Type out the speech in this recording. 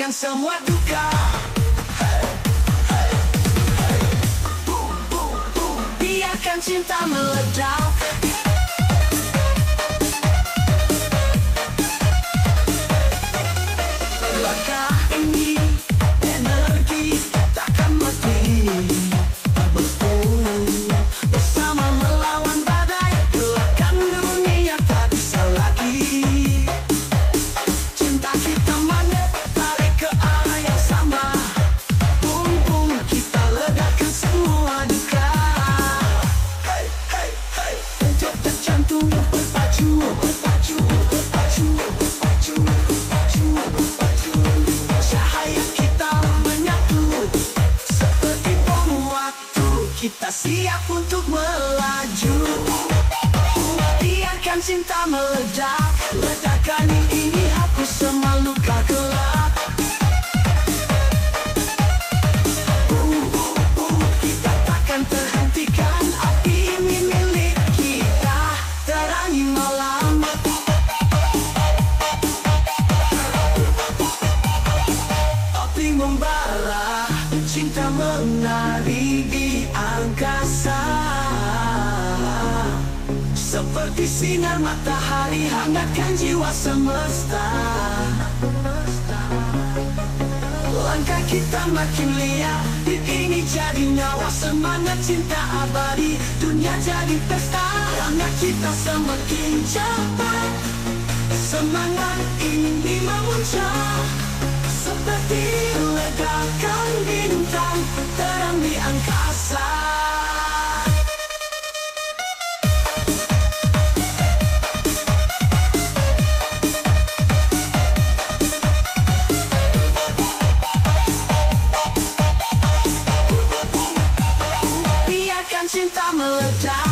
meredakan semua duka. Biarkan cinta meledak. Langkah ini energi takkan mati. Bersama melawan badai, gelapkan dunia tak bisa lagi. Cinta kita tarik ke arah yang sama. Bum bum kita ledakan semua duka. Hey hey hey, detak jantung berpacu, berpacu, berpacu, berpacu, berpacu, berpacu. Cahaya kita menyatu seperti bom waktu. Kita siap untuk melaju. Biarkan cinta meledak. Ledakan ini hapus semua luka gelap. Kita takkan terhentikan. Api ini milik kita, terangi malam. Api membara, cinta menari di angkasa. Seperti sinar matahari, hangatkan jiwa semesta. Langkah kita makin liar, ini jadi nyawa. Semangat cinta abadi, dunia jadi pesta. Langkah kita semakin cepat, semangat ini memuncak. Seperti ledakan bintang terang di angkasa. Biarkan cinta meledak.